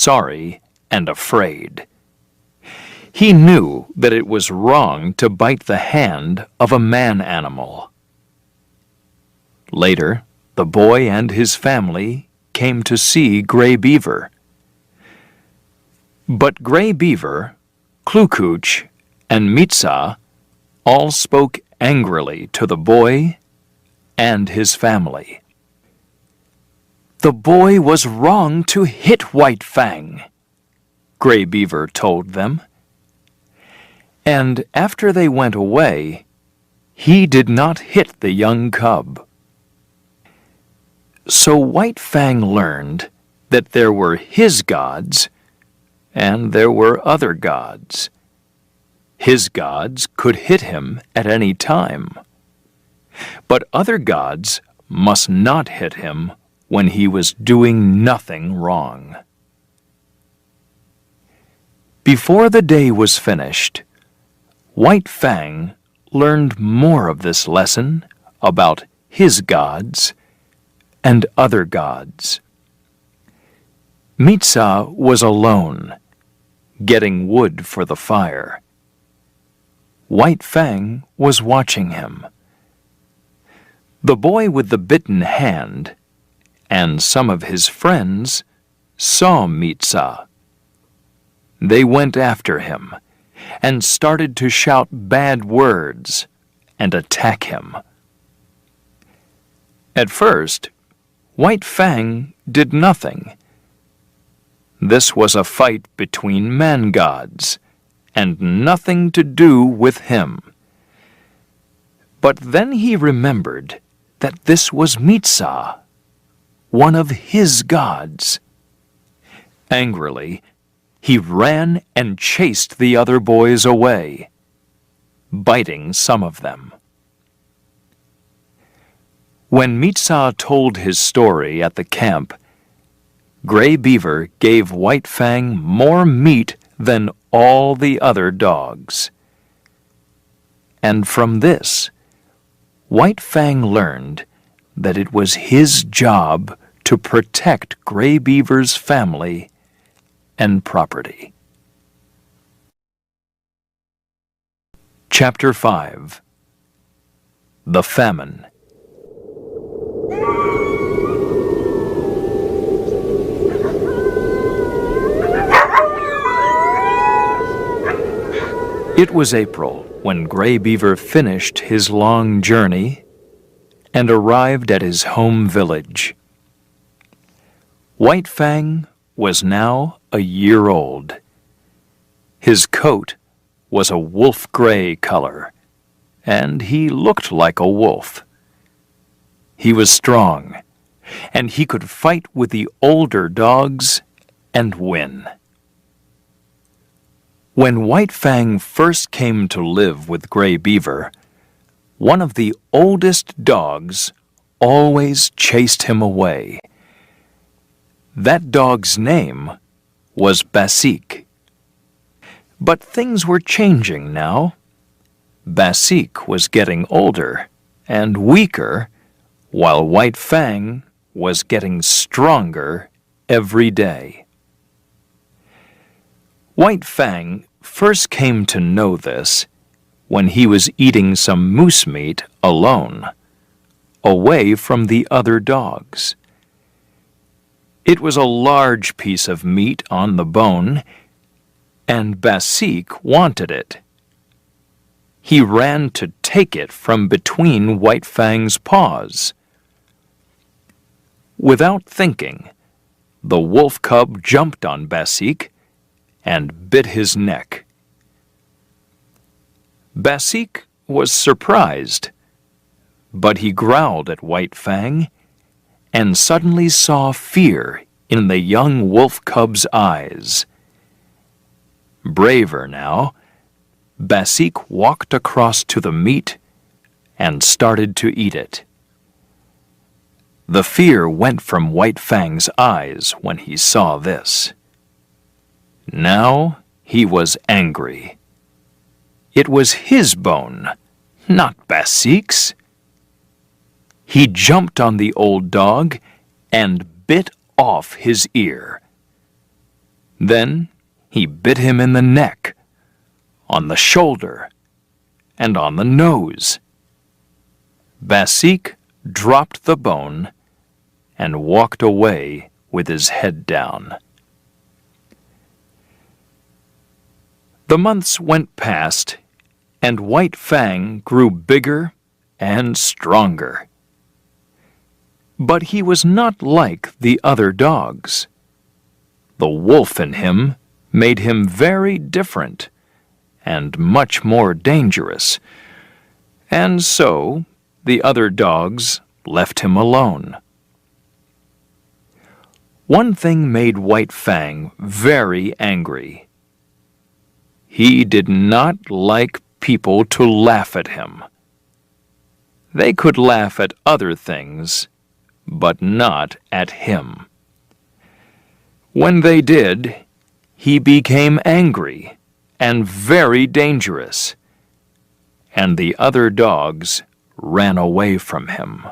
sorry and afraid. He knew that it was wrong to bite the hand of a man-animal. Later, the boy and his family came to see Gray Beaver. But Gray Beaver, Klukooch, and Mitsa all spoke angrily to the boy and his family. The boy was wrong to hit White Fang, Gray Beaver told them. And after they went away, he did not hit the young cub. So White Fang learned that there were his gods and there were other gods. His gods could hit him at any time, but other gods must not hit him when he was doing nothing wrong. Before the day was finished, White Fang learned more of this lesson about his gods and other gods. Mitsa was alone, getting wood for the fire. White Fang was watching him. The boy with the bitten hand and some of his friends saw Mitsa. They went after him and started to shout bad words and attack him. At first, White Fang did nothing. This was a fight between man-gods, and nothing to do with him. But then he remembered that this was Mitsa, one of his gods. Angrily, he ran and chased the other boys away, biting some of them. When Mitsa told his story at the camp, Gray Beaver gave White Fang more meat than all the other dogs. And from this, White Fang learned that it was his job to protect Gray Beaver's family and property. Chapter 5. The Famine. It was April when Gray Beaver finished his long journey and arrived at his home village. White Fang was now a year old. His coat was a wolf-gray color, and he looked like a wolf. He was strong, and he could fight with the older dogs and win. When White Fang first came to live with Gray Beaver, one of the oldest dogs always chased him away. That dog's name was Basik. But things were changing now. Basik was getting older and weaker, while White Fang was getting stronger every day. White Fang first came to know this when he was eating some moose meat alone, away from the other dogs. It was a large piece of meat on the bone, and Basik wanted it. He ran to take it from between White Fang's paws. Without thinking, the wolf cub jumped on Basik and bit his neck. Basik was surprised, but he growled at White Fang and suddenly saw fear in the young wolf cub's eyes. Braver now, Basik walked across to the meat and started to eat it. The fear went from White Fang's eyes when he saw this. Now he was angry. It was his bone, not Basik's. He jumped on the old dog and bit off his ear. Then he bit him in the neck, on the shoulder, and on the nose. Basik dropped the bone and walked away with his head down. The months went past, and White Fang grew bigger and stronger. But he was not like the other dogs. The wolf in him made him very different and much more dangerous, and so the other dogs left him alone. One thing made White Fang very angry. He did not like people to laugh at him. They could laugh at other things, but not at him. When they did, he became angry and very dangerous, and the other dogs ran away from him.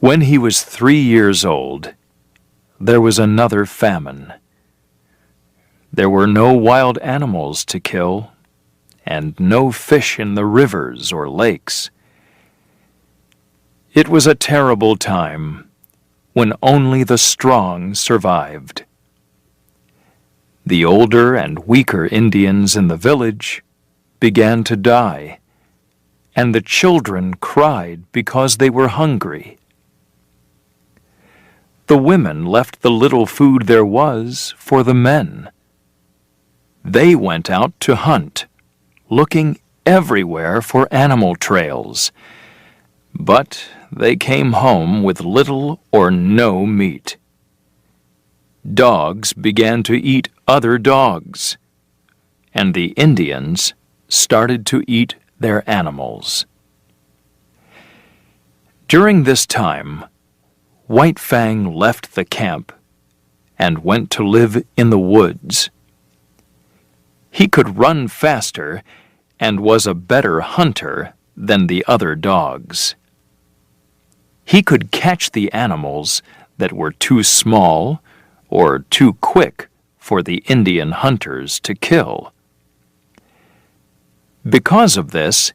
When he was 3 years old, there was another famine. There were no wild animals to kill, and no fish in the rivers or lakes. It was a terrible time when only the strong survived. The older and weaker Indians in the village began to die, and the children cried because they were hungry. The women left the little food there was for the men. They went out to hunt, looking everywhere for animal trails, but they came home with little or no meat. Dogs began to eat other dogs, and the Indians started to eat their animals. During this time, White Fang left the camp and went to live in the woods. He could run faster and was a better hunter than the other dogs. He could catch the animals that were too small or too quick for the Indian hunters to kill. Because of this,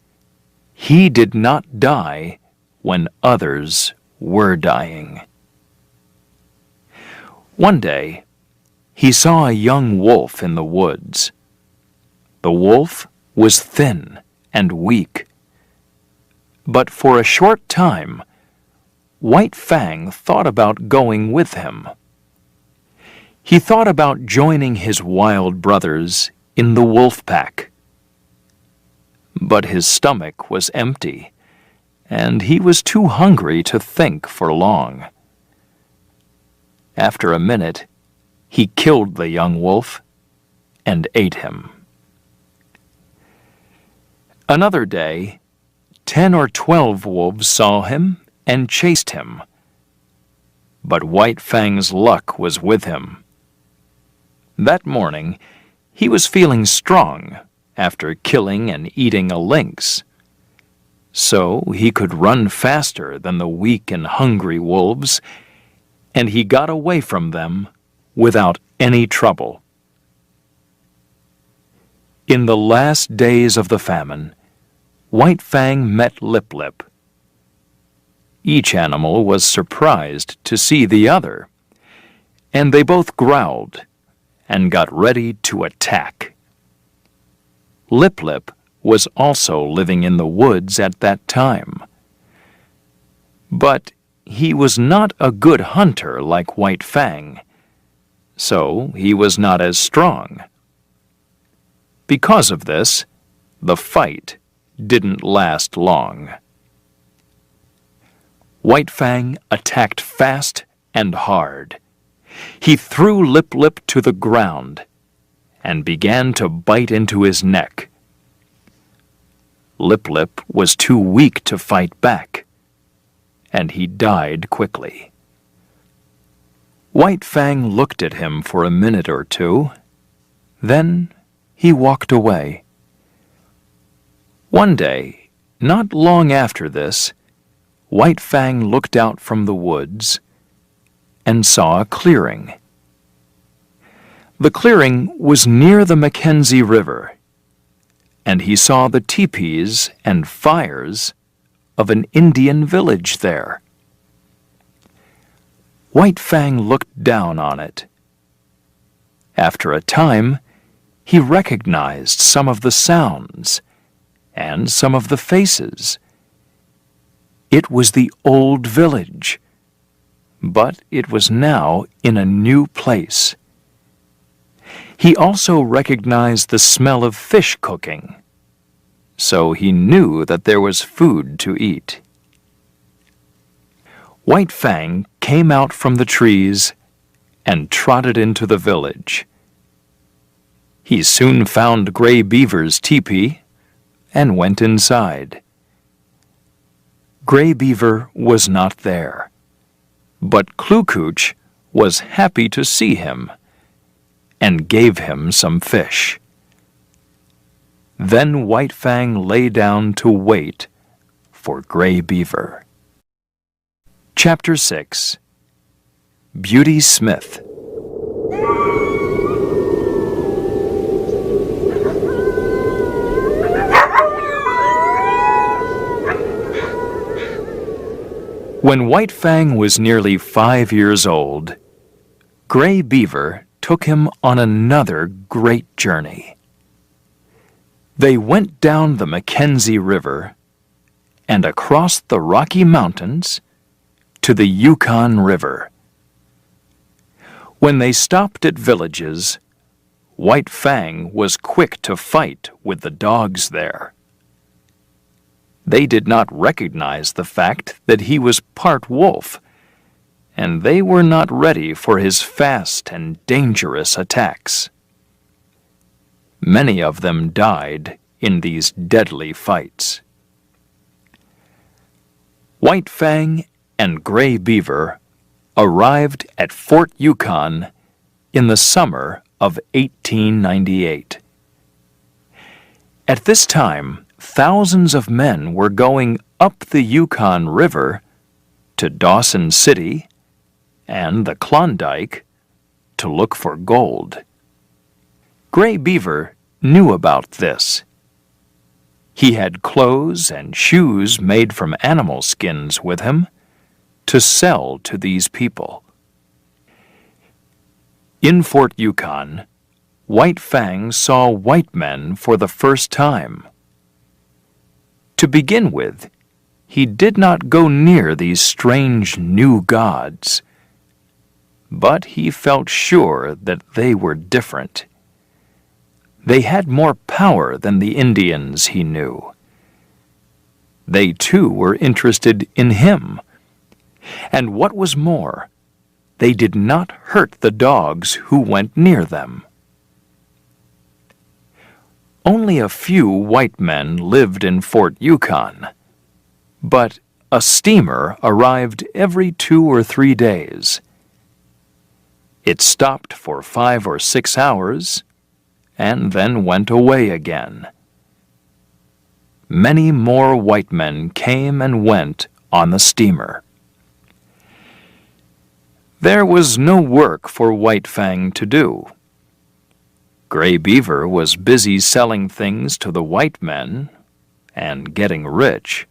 he did not die when others were dying. One day, he saw a young wolf in the woods. The wolf was thin and weak. But for a short time, White Fang thought about going with him. He thought about joining his wild brothers in the wolf pack. But his stomach was empty, and he was too hungry to think for long. After a minute, he killed the young wolf and ate him. Another day, 10 or 12 wolves saw him and chased him. But White Fang's luck was with him. That morning, he was feeling strong after killing and eating a lynx. So he could run faster than the weak and hungry wolves, and he got away from them without any trouble. In the last days of the famine, White Fang met Lip Lip. Each animal was surprised to see the other, and they both growled and got ready to attack. Lip Lip was also living in the woods at that time. But he was not a good hunter like White Fang, so he was not as strong. Because of this, the fight didn't last long. White Fang attacked fast and hard. He threw Lip Lip to the ground and began to bite into his neck. Lip Lip was too weak to fight back, and he died quickly. White Fang looked at him for a minute or two. Then he walked away. One day, not long after this, White Fang looked out from the woods and saw a clearing. The clearing was near the Mackenzie River, and he saw the teepees and fires of an Indian village there. White Fang looked down on it. After a time, he recognized some of the sounds and some of the faces. It was the old village, but it was now in a new place. He also recognized the smell of fish cooking, so he knew that there was food to eat. White Fang came out from the trees and trotted into the village. He soon found Gray Beaver's teepee and went inside. Gray Beaver was not there, but Klukooch was happy to see him and gave him some fish. Then White Fang lay down to wait for Gray Beaver. Chapter 6. Beauty Smith. When White Fang was nearly 5 years old, Gray Beaver took him on another great journey. They went down the Mackenzie River and across the Rocky Mountains to the Yukon River. When they stopped at villages, White Fang was quick to fight with the dogs there. They did not recognize the fact that he was part wolf, and they were not ready for his fast and dangerous attacks. Many of them died in these deadly fights. White Fang and Gray Beaver arrived at Fort Yukon in the summer of 1898. At this time, thousands of men were going up the Yukon River to Dawson City and the Klondike to look for gold. Gray Beaver knew about this. He had clothes and shoes made from animal skins with him to sell to these people. In Fort Yukon, White Fang saw white men for the first time. To begin with, he did not go near these strange new gods, but he felt sure that they were different. They had more power than the Indians he knew. They too were interested in him, and what was more, they did not hurt the dogs who went near them. Only a few white men lived in Fort Yukon, but a steamer arrived every 2 or 3 days. It stopped for 5 or 6 hours and then went away again. Many more white men came and went on the steamer. There was no work for White Fang to do. Gray Beaver was busy selling things to the white men and getting rich.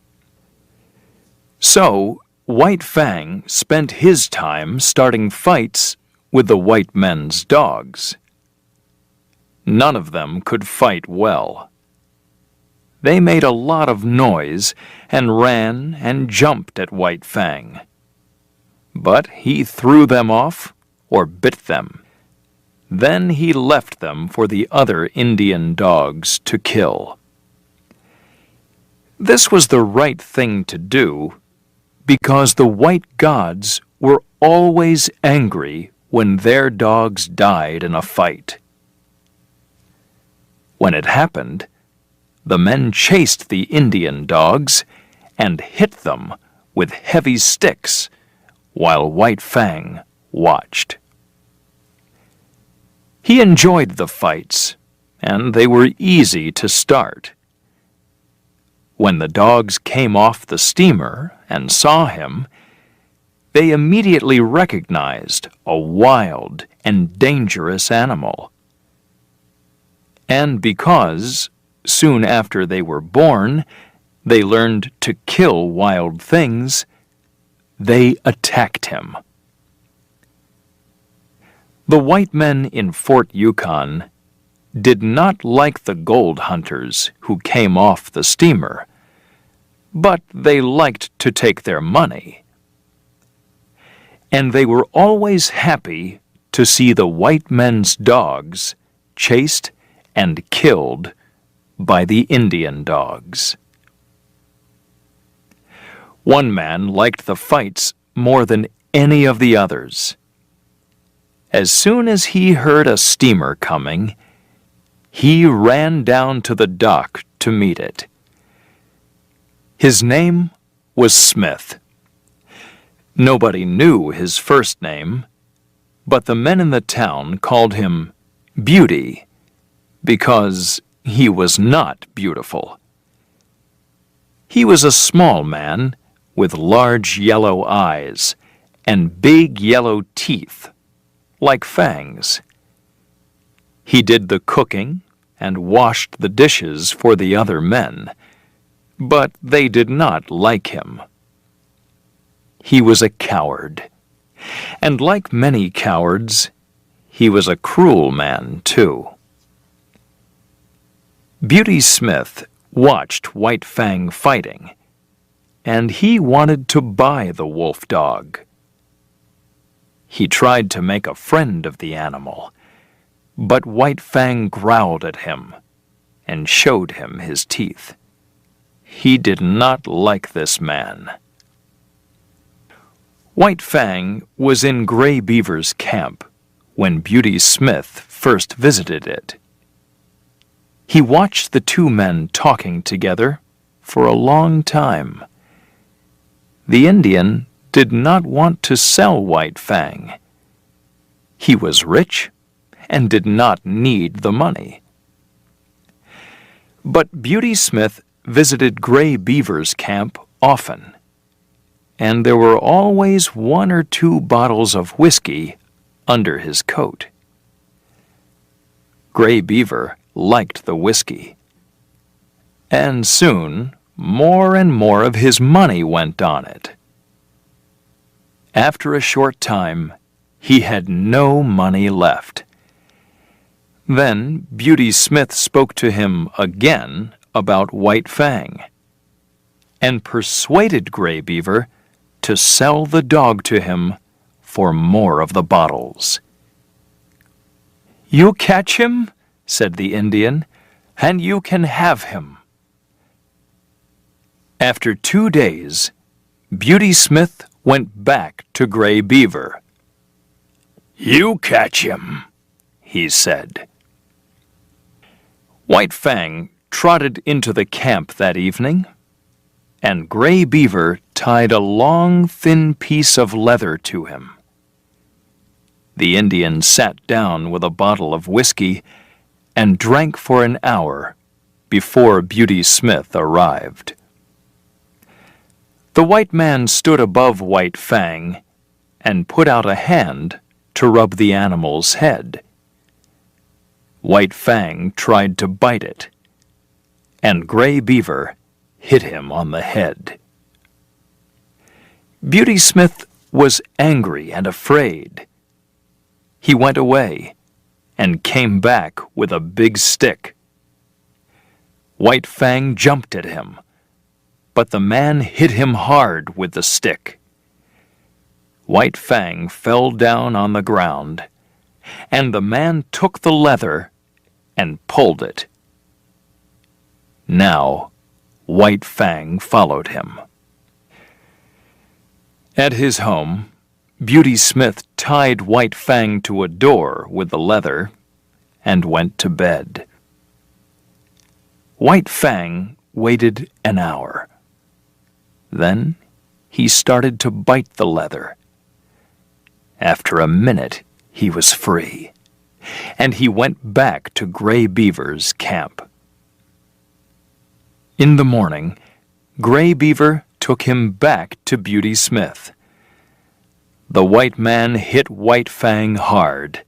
So, White Fang spent his time starting fights with the white men's dogs. None of them could fight well. They made a lot of noise and ran and jumped at White Fang. But he threw them off or bit them. Then he left them for the other Indian dogs to kill. This was the right thing to do because the white gods were always angry when their dogs died in a fight. When it happened, the men chased the Indian dogs and hit them with heavy sticks while White Fang watched. He enjoyed the fights, and they were easy to start. When the dogs came off the steamer and saw him, they immediately recognized a wild and dangerous animal. And because, soon after they were born, they learned to kill wild things, they attacked him. The white men in Fort Yukon did not like the gold hunters who came off the steamer, but they liked to take their money. And they were always happy to see the white men's dogs chased and killed by the Indian dogs. One man liked the fights more than any of the others. As soon as he heard a steamer coming, he ran down to the dock to meet it. His name was Smith. Nobody knew his first name, but the men in the town called him Beauty because he was not beautiful. He was a small man with large yellow eyes and big yellow teeth, like fangs. He did the cooking and washed the dishes for the other men, but they did not like him. He was a coward, and like many cowards, he was a cruel man, too. Beauty Smith watched White Fang fighting, and he wanted to buy the wolf dog. He tried to make a friend of the animal, but White Fang growled at him and showed him his teeth. He did not like this man. White Fang was in Gray Beaver's camp when Beauty Smith first visited it. He watched the two men talking together for a long time. The Indian did not want to sell White Fang. He was rich and did not need the money. But Beauty Smith visited Gray Beaver's camp often, and there were always 1 or 2 bottles of whiskey under his coat. Gray Beaver liked the whiskey, and soon more and more of his money went on it. After a short time, he had no money left. Then Beauty Smith spoke to him again about White Fang, and persuaded Gray Beaver to sell the dog to him for more of the bottles. "You catch him," said the Indian, "and you can have him." After 2 days, Beauty Smith went back to Gray Beaver. "You catch him," he said. White Fang trotted into the camp that evening, and Gray Beaver tied a long, thin piece of leather to him. The Indian sat down with a bottle of whiskey and drank for an hour before Beauty Smith arrived. The white man stood above White Fang and put out a hand to rub the animal's head. White Fang tried to bite it, and Gray Beaver hit him on the head. Beauty Smith was angry and afraid. He went away and came back with a big stick. White Fang jumped at him, but the man hit him hard with the stick. White Fang fell down on the ground, and the man took the leather and pulled it. Now, White Fang followed him. At his home, Beauty Smith tied White Fang to a door with the leather and went to bed. White Fang waited an hour. Then he started to bite the leather. After a minute, he was free, and he went back to Gray Beaver's camp. In the morning, Gray Beaver took him back to Beauty Smith. The white man hit White Fang hard.